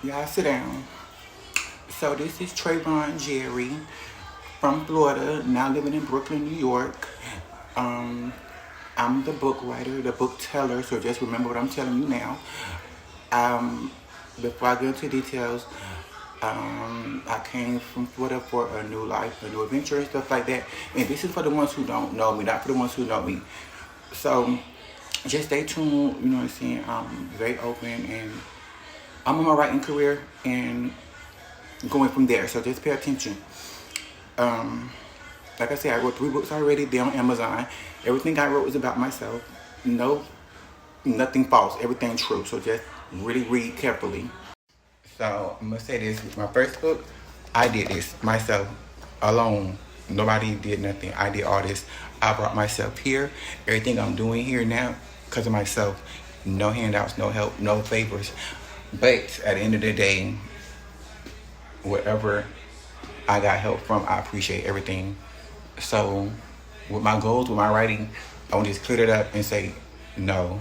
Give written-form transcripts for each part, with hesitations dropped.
Y'all sit down. So this is Trayvon Jerry from Florida, now living in Brooklyn, New York. I'm the book writer, the book teller, so just remember what I'm telling you now. Before I get into details, I came from Florida for a new life, a new adventure, and stuff like that. And this is for the ones who don't know me, not for the ones who know me. So just stay tuned, you know what I'm saying? I'm very open, and I'm on my writing career and going from there. So just pay attention. Like I said, I wrote 3 books already. They're on Amazon. Everything I wrote is about myself. No, nothing false. Everything true. So just really read carefully. So I'm gonna say this: my first book, I did this myself, alone. Nobody did nothing. I did all this. I brought myself here. Everything I'm doing here now, because of myself. No handouts, no help, no favors. But at the end of the day, whatever I got help from, I appreciate everything. So with my goals, with my writing, I want to just clear it up and say, no,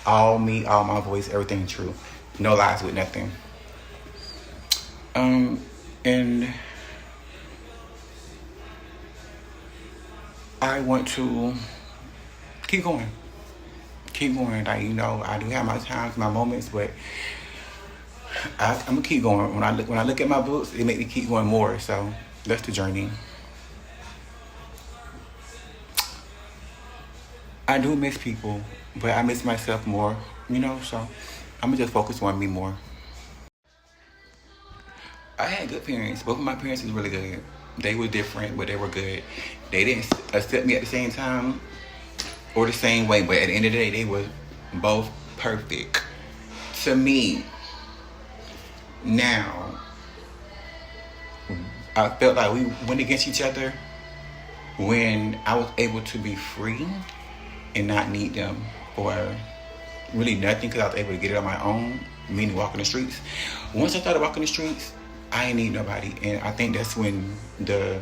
all me, all my voice, everything true. No lies with nothing. And I want to keep going. Keep going. Like, you know, I do have my times, my moments, but I'm gonna keep going. When I look at my books, it makes me keep going more. So that's the journey. I do miss people, but I miss myself more, you know, so I'm gonna just focus on me more. I had good parents. Both of my parents was really good. They were different, but they were good. They didn't accept me at the same time or the same way, but at the end of the day, they were both perfect to me. Now, I felt like we went against each other when I was able to be free and not need them for really nothing, because I was able to get it on my own, meaning walking the streets. Once I started walking the streets, I ain't need nobody, and I think that's when the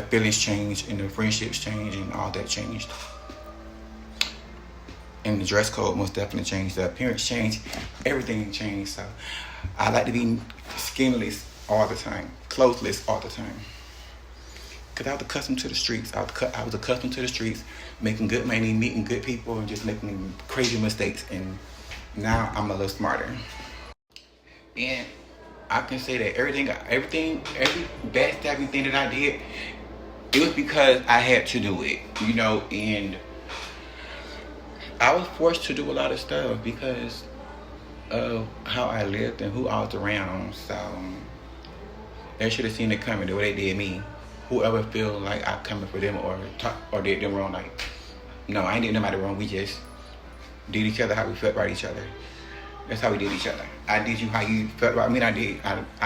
feelings changed and the friendships changed and all that changed. And the dress code most definitely changed. The appearance changed. Everything changed. So I like to be skinless all the time, clothesless all the time. Because I was accustomed to the streets. I was accustomed to the streets, making good money, meeting good people, and just making crazy mistakes. And now I'm a little smarter. And I can say that every backstabbing thing that I did, it was because I had to do it, you know, and I was forced to do a lot of stuff because of how I lived and who I was around. So they should have seen it coming the way they did me. Whoever feel like I coming for them or did them wrong, like, no, I ain't did nobody wrong. We just did each other how we felt about each other. That's how we did each other. I did you how you felt about me, and I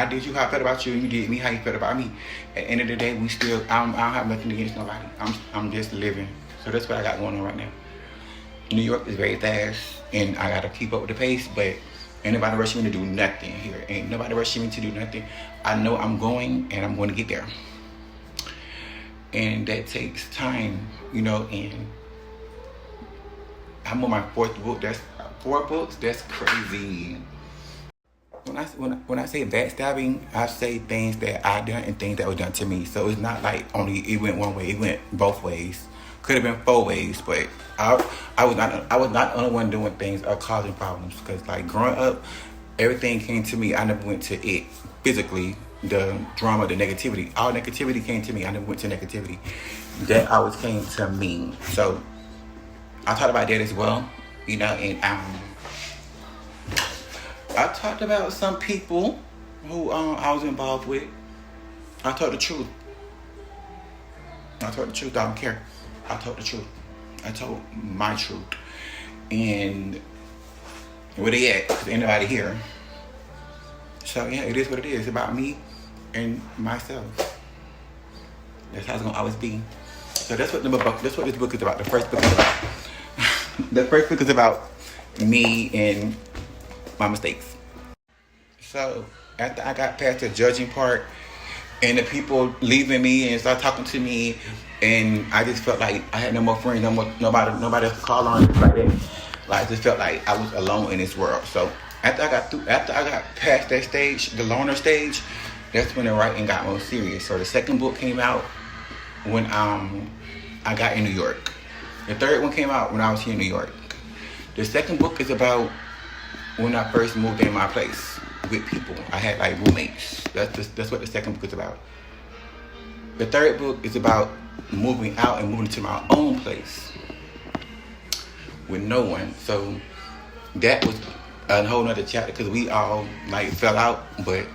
did you how I felt about you, and you did me how you felt about me. At the end of the day, we still, I don't have nothing against nobody. I'm just living. So that's what I got going on right now. New York is very fast, and I gotta keep up with the pace, but ain't nobody rushing me to do nothing here. Ain't nobody rushing me to do nothing. I know I'm going, and I'm going to get there. And that takes time, you know, and I'm on my 4th book. That's 4 books. That's crazy. When I say backstabbing, I say things that I done and things that were done to me. So it's not like only it went one way. It went both ways. Could have been 4 ways, but I was not the only one doing things or causing problems. Because like growing up, everything came to me. I never went to it physically. The drama, the negativity, all negativity came to me. I never went to negativity. That always came to me. So I talked about that as well, you know, and I talked about some people who I was involved with. I told the truth. I don't care. I told the truth. I told my truth. And where they at? Because ain't nobody here. So yeah, it is what it is. It's about me and myself. That's how it's gonna always be. So that's what this book is about. The first book is about. The first book is about me and my mistakes. So after I got past the judging part and the people leaving me and start talking to me, and I just felt like I had no more friends, nobody else to call on, like that. Like I just felt like I was alone in this world. So after I got past that stage, the loner stage, that's when the writing got more serious. So the second book came out when I got in New York. The third one came out when I was here in New York. The second book is about when I first moved in my place with people. I had like roommates. That's what the second book is about. The third book is about moving out and moving to my own place with no one. So that was a whole nother chapter because we all like fell out. But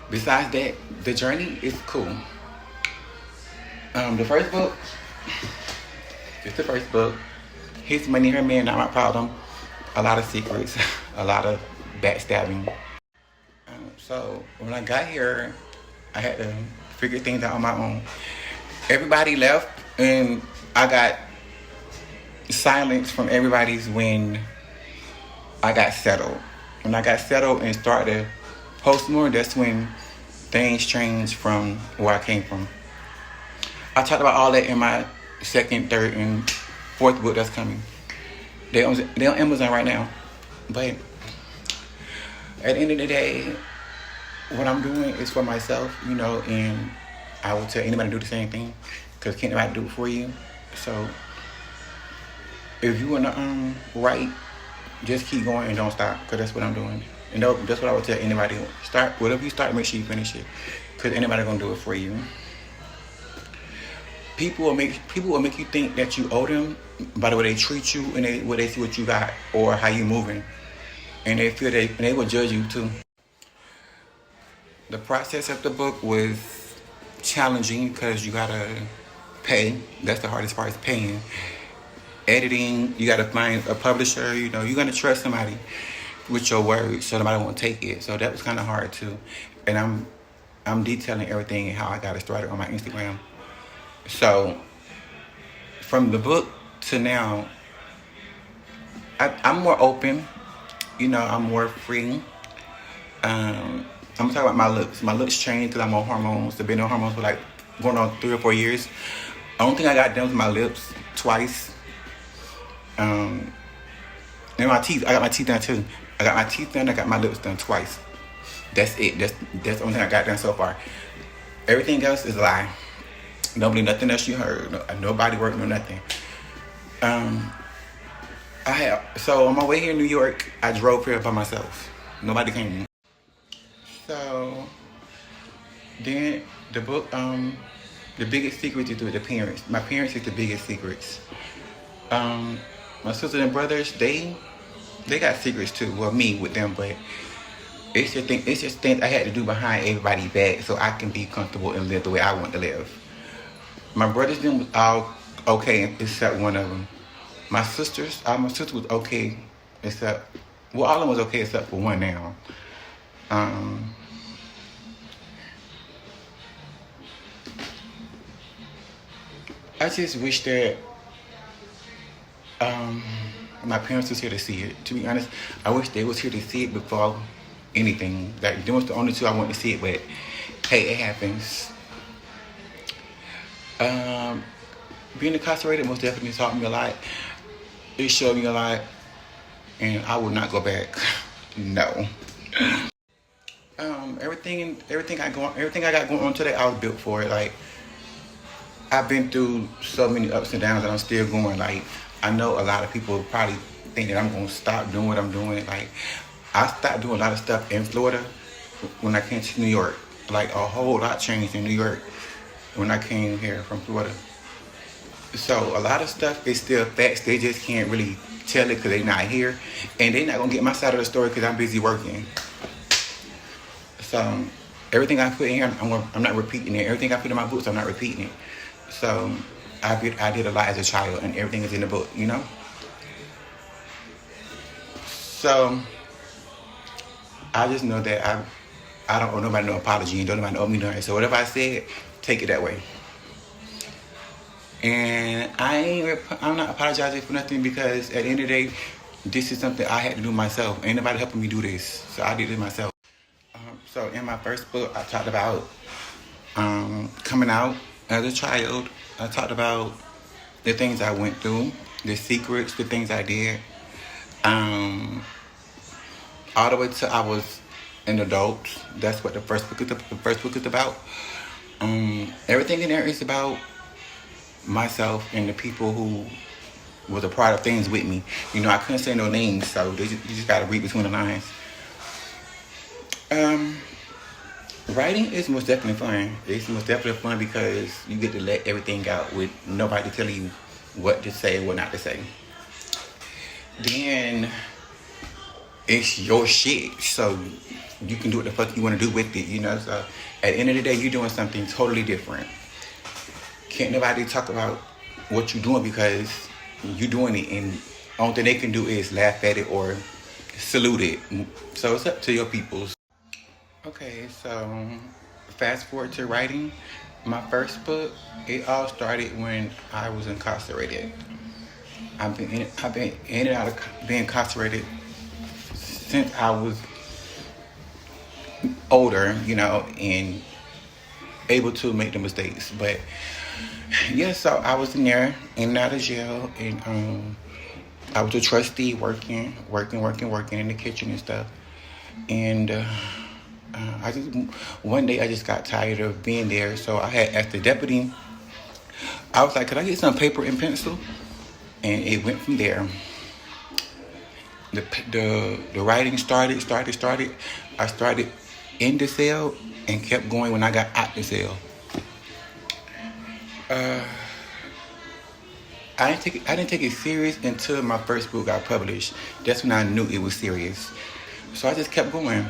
besides that, the journey is cool. The first book, it's the first book. His money, her man, not my problem. A lot of secrets, a lot of backstabbing. So when I got here, I had to figure things out on my own. Everybody left, and I got silence from everybody's when I got settled. When I got settled and started to post more, that's when things changed from where I came from. I talked about all that in my second, third, and fourth book that's coming. They're on Amazon right now. But at the end of the day, what I'm doing is for myself, you know, and I will tell anybody to do the same thing because can't nobody do it for you. So if you want to write, just keep going and don't stop because that's what I'm doing. And that's what I would tell anybody. Start, whatever you start, make sure you finish it because anybody going to do it for you. People will make you think that you owe them by the way they treat you and the way they see what you got or how you moving, and they will judge you too. The process of the book was challenging because you gotta pay. That's the hardest part is paying. Editing, you gotta find a publisher. You know, you're gonna trust somebody with your words so nobody won't take it. So that was kind of hard too. And I'm detailing everything and how I got it started on my Instagram. So, from the book to now, I'm more open. You know, I'm more free. I'm gonna talk about my looks. My looks changed because I'm on hormones. I've been on hormones for like going on 3 or 4 years. The only thing I got done was my lips twice. And my teeth. I got my teeth done too. I got my teeth done. I got my lips done twice. That's it. That's the only thing I got done so far. Everything else is a lie. Don't believe nothing else you heard. No body work, no nothing. So on my way here in New York, I drove here by myself. Nobody came. So then the book, the biggest secret is with the parents. My parents is the biggest secrets. My sisters and brothers, they got secrets too. Well, me with them, but it's just things I had to do behind everybody's back so I can be comfortable and live the way I want to live. My brothers them was all okay except one of them. My sister was okay except, well, all of them was okay except for one now. I just wish that my parents was here to see it. To be honest, I wish they was here to see it before anything. Like, them was the only two I want to see it, but hey, it happens. Being incarcerated most definitely taught me a lot. It showed me a lot, and I will not go back. No. Everything I got going on today, I was built for it. Like, I've been through so many ups and downs, and I'm still going. Like, I know a lot of people probably think that I'm gonna stop doing what I'm doing. Like, I stopped doing a lot of stuff in Florida when I came to New York. Like, a whole lot changed in New York when I came here from Florida. So a lot of stuff is still facts. They just can't really tell it because they're not here. And they're not going to get my side of the story because I'm busy working. So everything I put in here, I'm not repeating it. Everything I put in my books, I'm not repeating it. So I did a lot as a child, and everything is in the book, you know? So I just know that I don't owe nobody no apology, and don't nobody owe me nothing. So whatever I said, take it that way. And I'm not apologizing for nothing because at the end of the day, this is something I had to do myself. Ain't nobody helping me do this, so I did it myself. So in my first book, I talked about coming out as a child. I talked about the things I went through, the secrets, the things I did. all the way till I was an adult. That's what the first book is about. Everything in there is about myself and the people who was a part of things with me. You know, I couldn't say no names, so you just gotta read between the lines. Writing is most definitely fun. It's most definitely fun because you get to let everything out with nobody telling you what to say or what not to say. Then it's your shit, so you can do what the fuck you want to do with it, you know. So at the end of the day, you're doing something totally different. Can't nobody talk about what you're doing because you're doing it, and only thing they can do is laugh at it or salute it. So it's up to your peoples. Okay, so fast forward to writing my first book. It all started when I was incarcerated. I've been in and out of being incarcerated since I was older, you know, and able to make the mistakes. But yeah, so I was in there, in and out of jail, and I was a trustee working in the kitchen and stuff. And one day I just got tired of being there, so I had asked the deputy. I was like, "Could I get some paper and pencil?" And it went from there. The writing started. I started in the cell and kept going when I got out the cell. I didn't take it serious until my first book got published. That's when I knew it was serious. So I just kept going.